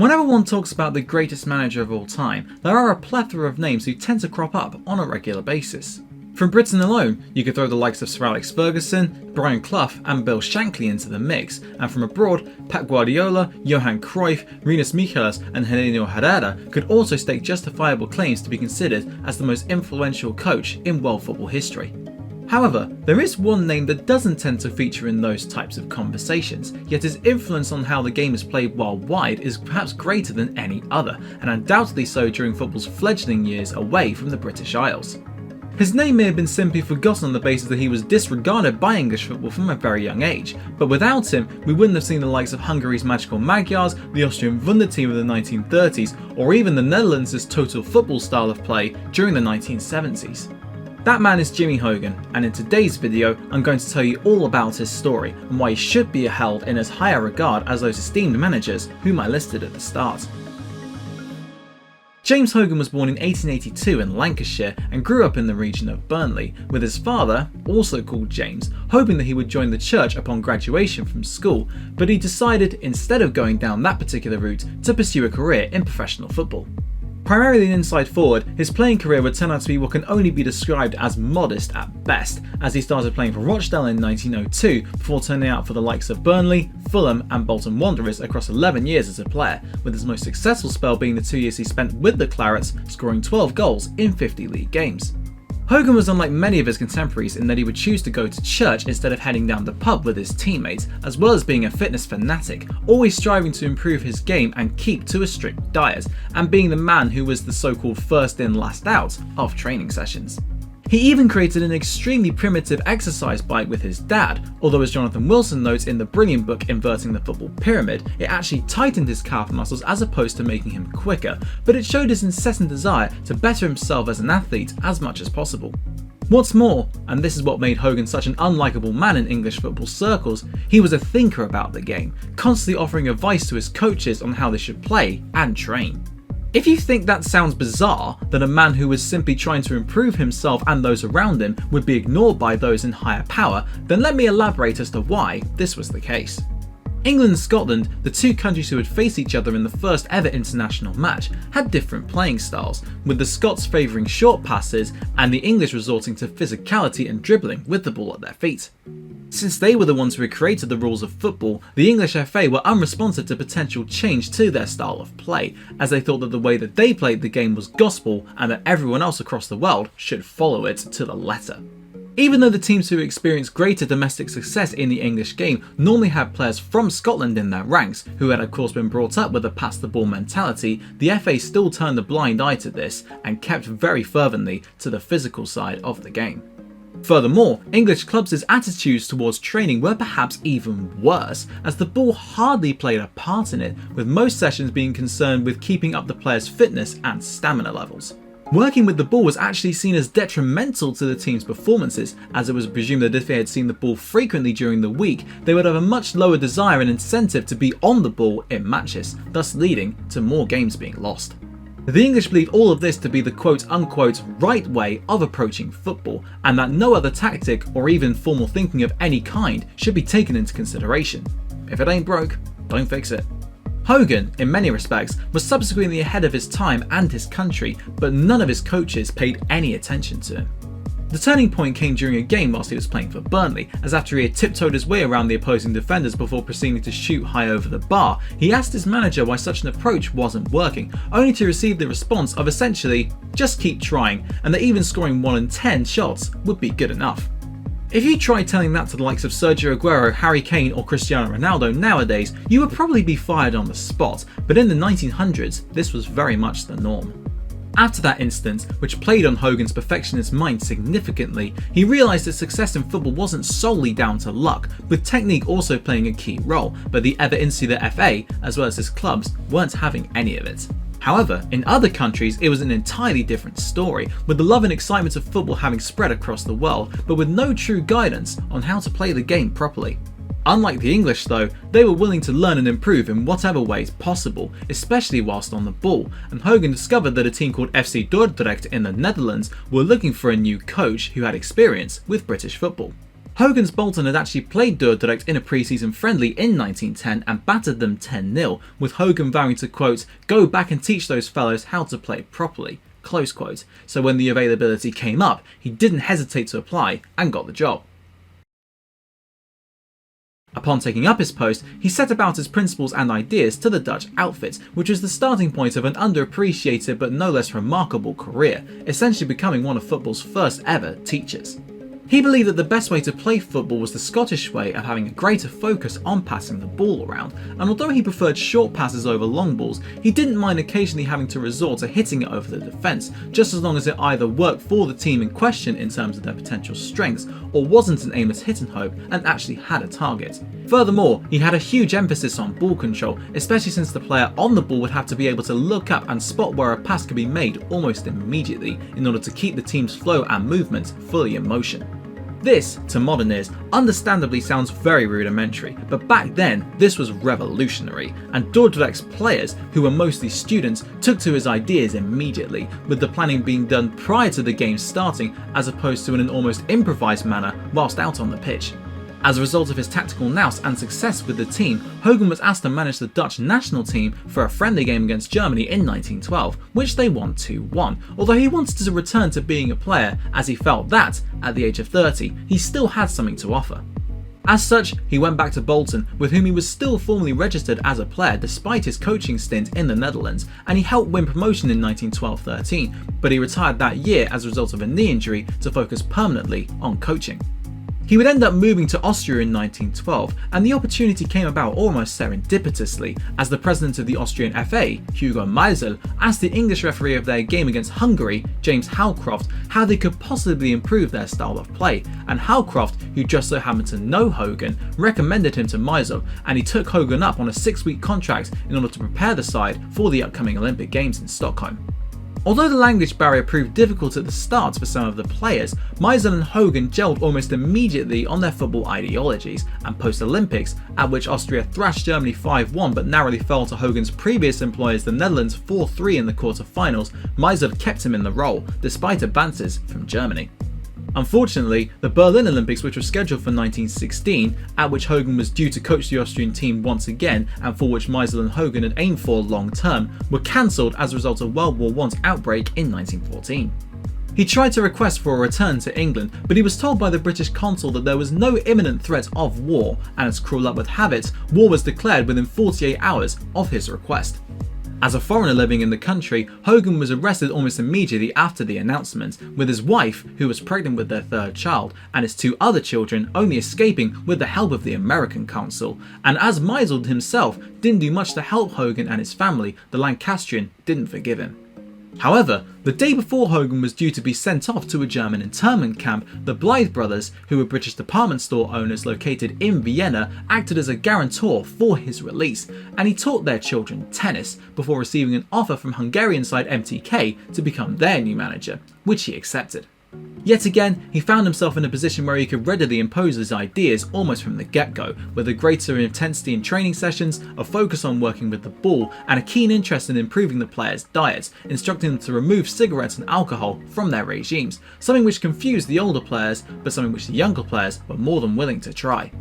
Whenever one talks about the greatest manager of all time, there are a plethora of names who tend to crop up on a regular basis. From Britain alone, you could throw the likes of Sir Alex Ferguson, Brian Clough and Bill Shankly into the mix, and from abroad, Pep Guardiola, Johan Cruyff, Rinus Michels and Helenio Herrera could also stake justifiable claims to be considered as the most influential coach in world football history. However, there is one name that doesn't tend to feature in those types of conversations, yet his influence on how the game is played worldwide is perhaps greater than any other, and undoubtedly so during football's fledgling years away from the British Isles. His name may have been simply forgotten on the basis that he was disregarded by English football from a very young age, but without him we wouldn't have seen the likes of Hungary's Magical Magyars, the Austrian Wunderteam of the 1930s, or even the Netherlands' total football style of play during the 1970s. That man is Jimmy Hogan, and in today's video I'm going to tell you all about his story and why he should be held in as high a regard as those esteemed managers whom I listed at the start. James Hogan was born in 1882 in Lancashire and grew up in the region of Burnley, with his father, also called James, hoping that he would join the church upon graduation from school, but he decided, instead of going down that particular route, to pursue a career in professional football. Primarily an inside forward, his playing career would turn out to be what can only be described as modest at best, as he started playing for Rochdale in 1902 before turning out for the likes of Burnley, Fulham and Bolton Wanderers across 11 years as a player, with his most successful spell being the 2 years he spent with the Clarets, scoring 12 goals in 50 league games. Hogan was unlike many of his contemporaries in that he would choose to go to church instead of heading down the pub with his teammates, as well as being a fitness fanatic, always striving to improve his game and keep to a strict diet, and being the man who was the so-called first in last out of training sessions. He even created an extremely primitive exercise bike with his dad, although as Jonathan Wilson notes in the brilliant book Inverting the Football Pyramid, it actually tightened his calf muscles as opposed to making him quicker, but it showed his incessant desire to better himself as an athlete as much as possible. What's more, and this is what made Hogan such an unlikable man in English football circles, he was a thinker about the game, constantly offering advice to his coaches on how they should play and train. If you think that sounds bizarre, that a man who was simply trying to improve himself and those around him would be ignored by those in higher power, then let me elaborate as to why this was the case. England and Scotland, the two countries who would face each other in the first ever international match, had different playing styles, with the Scots favouring short passes and the English resorting to physicality and dribbling with the ball at their feet. Since they were the ones who had created the rules of football, the English FA were unresponsive to potential change to their style of play, as they thought that the way that they played the game was gospel and that everyone else across the world should follow it to the letter. Even though the teams who experienced greater domestic success in the English game normally had players from Scotland in their ranks, who had of course been brought up with a pass the ball mentality, the FA still turned a blind eye to this and kept very fervently to the physical side of the game. Furthermore, English clubs' attitudes towards training were perhaps even worse, as the ball hardly played a part in it, with most sessions being concerned with keeping up the players' fitness and stamina levels. Working with the ball was actually seen as detrimental to the team's performances, as it was presumed that if they had seen the ball frequently during the week, they would have a much lower desire and incentive to be on the ball in matches, thus leading to more games being lost. The English believe all of this to be the quote-unquote right way of approaching football, and that no other tactic or even formal thinking of any kind should be taken into consideration. If it ain't broke, don't fix it. Hogan, in many respects, was subsequently ahead of his time and his country, but none of his coaches paid any attention to him. The turning point came during a game whilst he was playing for Burnley, as after he had tiptoed his way around the opposing defenders before proceeding to shoot high over the bar, he asked his manager why such an approach wasn't working, only to receive the response of essentially, just keep trying, and that even scoring 1 in 10 shots would be good enough. If you tried telling that to the likes of Sergio Aguero, Harry Kane or Cristiano Ronaldo nowadays, you would probably be fired on the spot, but in the 1900s, this was very much the norm. After that incident, which played on Hogan's perfectionist mind significantly, he realised that success in football wasn't solely down to luck, with technique also playing a key role, but the ever insular FA, as well as his clubs, weren't having any of it. However, in other countries it was an entirely different story, with the love and excitement of football having spread across the world, but with no true guidance on how to play the game properly. Unlike the English though, they were willing to learn and improve in whatever ways possible, especially whilst on the ball, and Hogan discovered that a team called FC Dordrecht in the Netherlands were looking for a new coach who had experience with British football. Hogan's Bolton had actually played Dordrecht in a pre-season friendly in 1910 and battered them 10-0, with Hogan vowing to, quote, "go back and teach those fellows how to play properly," close quote. So when the availability came up, he didn't hesitate to apply and got the job. Upon taking up his post, he set about his principles and ideas to the Dutch outfit, which was the starting point of an underappreciated but no less remarkable career, essentially becoming one of football's first ever teachers. He believed that the best way to play football was the Scottish way of having a greater focus on passing the ball around, and although he preferred short passes over long balls, he didn't mind occasionally having to resort to hitting it over the defence, just as long as it either worked for the team in question in terms of their potential strengths, or wasn't an aimless hit and hope and actually had a target. Furthermore, he had a huge emphasis on ball control, especially since the player on the ball would have to be able to look up and spot where a pass could be made almost immediately in order to keep the team's flow and movement fully in motion. This, to modern ears, understandably sounds very rudimentary, but back then this was revolutionary, and Dordrecht's players, who were mostly students, took to his ideas immediately, with the planning being done prior to the game starting as opposed to in an almost improvised manner whilst out on the pitch. As a result of his tactical nous and success with the team, Hogan was asked to manage the Dutch national team for a friendly game against Germany in 1912, which they won 2-1, although he wanted to return to being a player as he felt that, at the age of 30, he still had something to offer. As such, he went back to Bolton, with whom he was still formally registered as a player despite his coaching stint in the Netherlands, and he helped win promotion in 1912-13, but he retired that year as a result of a knee injury to focus permanently on coaching. He would end up moving to Austria in 1912, and the opportunity came about almost serendipitously, as the president of the Austrian FA, Hugo Meisel, asked the English referee of their game against Hungary, James Howcroft, how they could possibly improve their style of play, and Howcroft, who just so happened to know Hogan, recommended him to Meisel, and he took Hogan up on a 6-week contract in order to prepare the side for the upcoming Olympic Games in Stockholm. Although the language barrier proved difficult at the start for some of the players, Meisel and Hogan gelled almost immediately on their football ideologies, and post-Olympics, at which Austria thrashed Germany 5-1 but narrowly fell to Hogan's previous employers the Netherlands 4-3 in the quarter-finals, Meisel kept him in the role, despite advances from Germany. Unfortunately, the Berlin Olympics, which were scheduled for 1916, at which Hogan was due to coach the Austrian team once again and for which Meisel and Hogan had aimed for long term, were cancelled as a result of World War I's outbreak in 1914. He tried to request for a return to England, but he was told by the British consul that there was no imminent threat of war, and as cruel luck would have it, war was declared within 48 hours of his request. As a foreigner living in the country, Hogan was arrested almost immediately after the announcement, with his wife, who was pregnant with their third child, and his 2 other children only escaping with the help of the American consul. And as Meisel himself didn't do much to help Hogan and his family, the Lancastrian didn't forgive him. However, the day before Hogan was due to be sent off to a German internment camp, the Blythe brothers, who were British department store owners located in Vienna, acted as a guarantor for his release, and he taught their children tennis before receiving an offer from Hungarian side MTK to become their new manager, which he accepted. Yet again, he found himself in a position where he could readily impose his ideas almost from the get-go, with a greater intensity in training sessions, a focus on working with the ball, and a keen interest in improving the players' diets, instructing them to remove cigarettes and alcohol from their regimes, something which confused the older players, but something which the younger players were more than willing to try.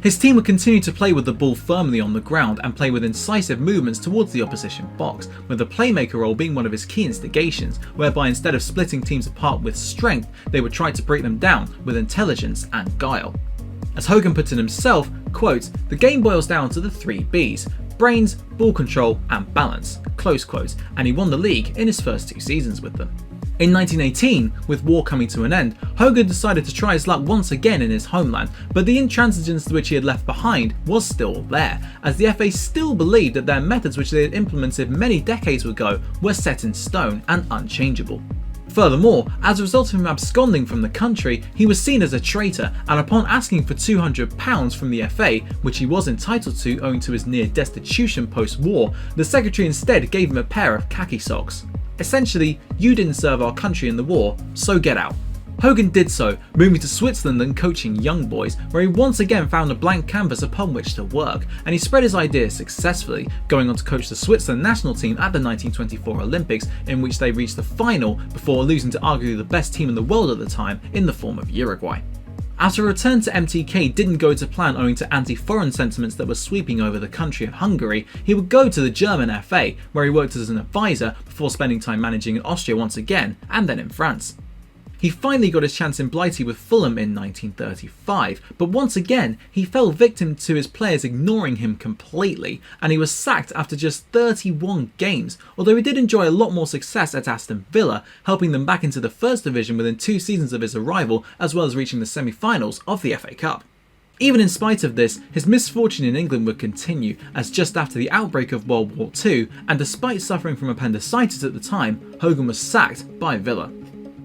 His team would continue to play with the ball firmly on the ground and play with incisive movements towards the opposition box, with the playmaker role being one of his key instigations, whereby instead of splitting teams apart with strength, they would try to break them down with intelligence and guile. As Hogan put it himself, quote, "The game boils down to the 3 Bs, brains, ball control and balance," close quote, and he won the league in his first 2 seasons with them. In 1918, with war coming to an end, Hogan decided to try his luck once again in his homeland, but the intransigence which he had left behind was still there, as the FA still believed that their methods which they had implemented many decades ago were set in stone and unchangeable. Furthermore, as a result of him absconding from the country, he was seen as a traitor, and upon asking for £200 from the FA, which he was entitled to owing to his near destitution post-war, the secretary instead gave him a pair of khaki socks. Essentially, you didn't serve our country in the war, so get out. Hogan did so, moving to Switzerland and coaching young boys, where he once again found a blank canvas upon which to work, and he spread his ideas successfully, going on to coach the Switzerland national team at the 1924 Olympics, in which they reached the final before losing to arguably the best team in the world at the time in the form of Uruguay. After a return to MTK didn't go to plan owing to anti-foreign sentiments that were sweeping over the country of Hungary, he would go to the German FA, where he worked as an advisor before spending time managing in Austria once again, and then in France. He finally got his chance in Blighty with Fulham in 1935, but once again he fell victim to his players ignoring him completely, and he was sacked after just 31 games, although he did enjoy a lot more success at Aston Villa, helping them back into the First Division within 2 seasons of his arrival, as well as reaching the semi-finals of the FA Cup. Even in spite of this, his misfortune in England would continue, as just after the outbreak of World War II, and despite suffering from appendicitis at the time, Hogan was sacked by Villa.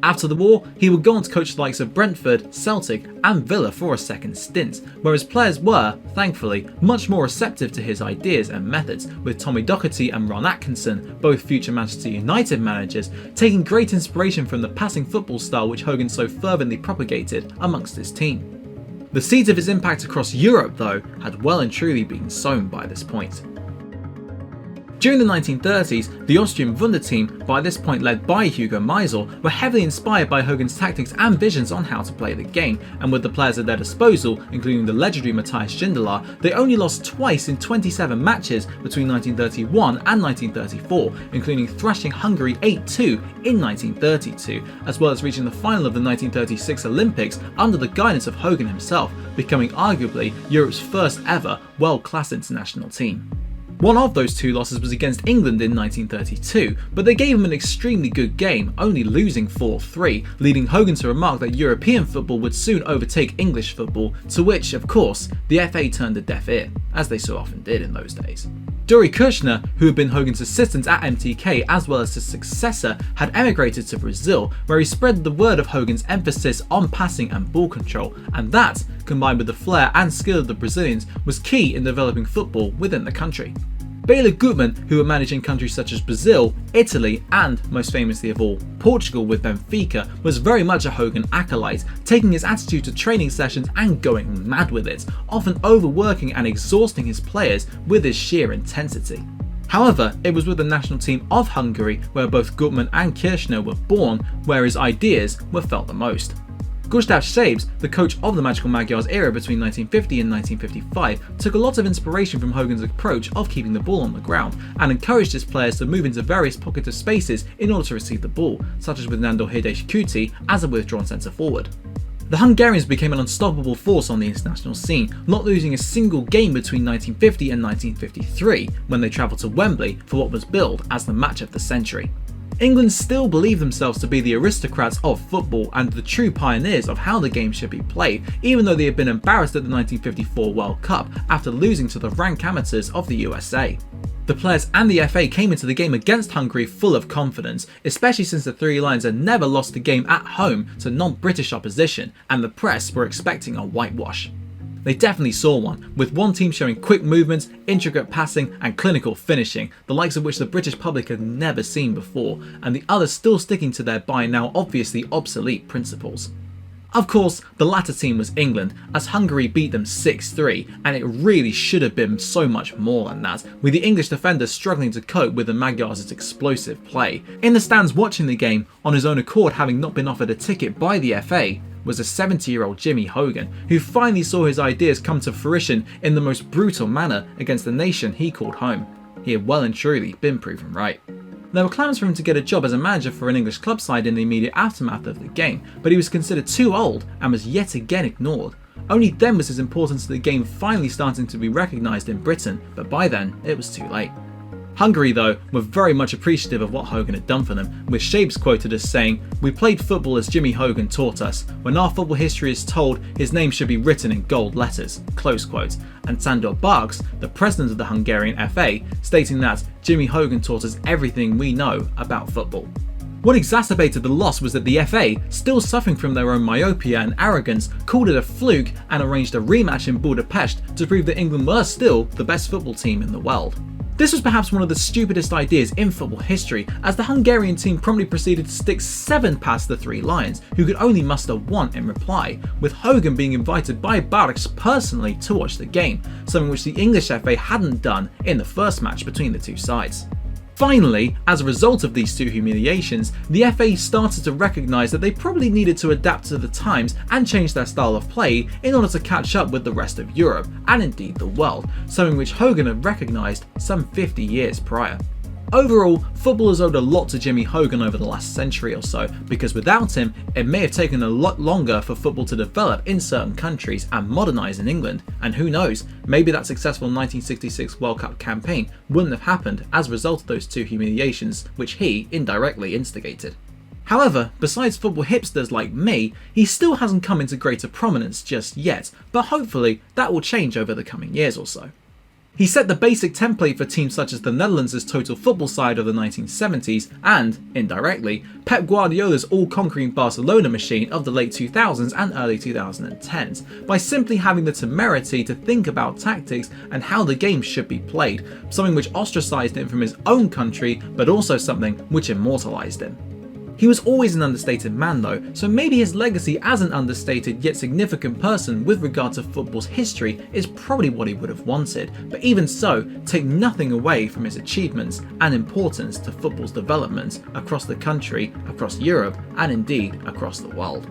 After the war, he would go on to coach the likes of Brentford, Celtic and Villa for a second stint, where his players were, thankfully, much more receptive to his ideas and methods, with Tommy Docherty and Ron Atkinson, both future Manchester United managers, taking great inspiration from the passing football style which Hogan so fervently propagated amongst his team. The seeds of his impact across Europe, though, had well and truly been sown by this point. During the 1930s, the Austrian Wunderteam, by this point led by Hugo Meisel, were heavily inspired by Hogan's tactics and visions on how to play the game, and with the players at their disposal, including the legendary Matthias Gindelar, they only lost twice in 27 matches between 1931 and 1934, including thrashing Hungary 8-2 in 1932, as well as reaching the final of the 1936 Olympics under the guidance of Hogan himself, becoming arguably Europe's first ever world-class international team. One of those 2 losses was against England in 1932, but they gave him an extremely good game, only losing 4-3, leading Hogan to remark that European football would soon overtake English football, to which, of course, the FA turned a deaf ear, as they so often did in those days. Dori Kirchner, who had been Hogan's assistant at MTK as well as his successor, had emigrated to Brazil, where he spread the word of Hogan's emphasis on passing and ball control, and that, combined with the flair and skill of the Brazilians, was key in developing football within the country. Bela Gutmann, who were managing countries such as Brazil, Italy and, most famously of all, Portugal with Benfica, was very much a Hogan acolyte, taking his attitude to training sessions and going mad with it, often overworking and exhausting his players with his sheer intensity. However, it was with the national team of Hungary, where both Gutmann and Kirchner were born, where his ideas were felt the most. Gustav Schaebs, the coach of the Magical Magyars era between 1950 and 1955, took a lot of inspiration from Hogan's approach of keeping the ball on the ground, and encouraged his players to move into various pockets of spaces in order to receive the ball, such as with Nandor Hidekuti as a withdrawn centre forward. The Hungarians became an unstoppable force on the international scene, not losing a single game between 1950 and 1953, when they travelled to Wembley for what was billed as the match of the century. England still believed themselves to be the aristocrats of football and the true pioneers of how the game should be played, even though they had been embarrassed at the 1954 World Cup after losing to the rank amateurs of the USA. The players and the FA came into the game against Hungary full of confidence, especially since the Three Lions had never lost a game at home to non-British opposition, and the press were expecting a whitewash. They definitely saw one, with one team showing quick movements, intricate passing and clinical finishing, the likes of which the British public had never seen before, and the others still sticking to their by now obviously obsolete principles. Of course, the latter team was England, as Hungary beat them 6-3, and it really should have been so much more than that, with the English defenders struggling to cope with the Magyars' explosive play. In the stands watching the game, on his own accord having not been offered a ticket by the FA, was a 70-year-old Jimmy Hogan, who finally saw his ideas come to fruition in the most brutal manner against the nation he called home. He had well and truly been proven right. There were claims for him to get a job as a manager for an English club side in the immediate aftermath of the game, but he was considered too old and was yet again ignored. Only then was his importance to the game finally starting to be recognised in Britain, but by then it was too late. Hungary, though, were very much appreciative of what Hogan had done for them, with Schaebs quoted as saying, "We played football as Jimmy Hogan taught us. When our football history is told, his name should be written in gold letters," close quote. And Sandor Barks, the president of the Hungarian FA, stating that Jimmy Hogan taught us everything we know about football. What exacerbated the loss was that the FA, still suffering from their own myopia and arrogance, called it a fluke and arranged a rematch in Budapest to prove that England were still the best football team in the world. This was perhaps one of the stupidest ideas in football history, as the Hungarian team promptly proceeded to stick 7 past the Three Lions, who could only muster 1 in reply, with Hogan being invited by Barks personally to watch the game, something which the English FA hadn't done in the first match between the two sides. Finally, as a result of these two humiliations, the FA started to recognise that they probably needed to adapt to the times and change their style of play in order to catch up with the rest of Europe, and indeed the world, something which Hogan had recognised some 50 years prior. Overall, football has owed a lot to Jimmy Hogan over the last century or so, because without him, it may have taken a lot longer for football to develop in certain countries and modernise in England, and who knows, maybe that successful 1966 World Cup campaign wouldn't have happened as a result of those two humiliations which he indirectly instigated. However, besides football hipsters like me, he still hasn't come into greater prominence just yet, but hopefully that will change over the coming years or so. He set the basic template for teams such as the Netherlands' total football side of the 1970s and, indirectly, Pep Guardiola's all-conquering Barcelona machine of the late 2000s and early 2010s, by simply having the temerity to think about tactics and how the game should be played, something which ostracised him from his own country, but also something which immortalised him. He was always an understated man though, so maybe his legacy as an understated yet significant person with regard to football's history is probably what he would have wanted, but even so, take nothing away from his achievements and importance to football's development across the country, across Europe, and indeed across the world.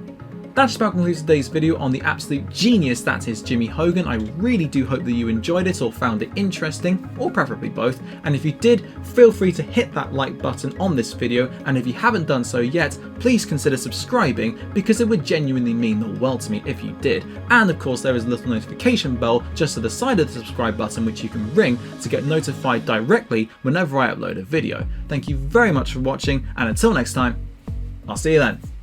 That just about concludes today's video on the absolute genius that is Jimmy Hogan. I really do hope that you enjoyed it or found it interesting, or preferably both, and if you did, feel free to hit that like button on this video, and if you haven't done so yet, please consider subscribing because it would genuinely mean the world to me if you did. And of course there is a little notification bell just to the side of the subscribe button which you can ring to get notified directly whenever I upload a video. Thank you very much for watching, and until next time, I'll see you then.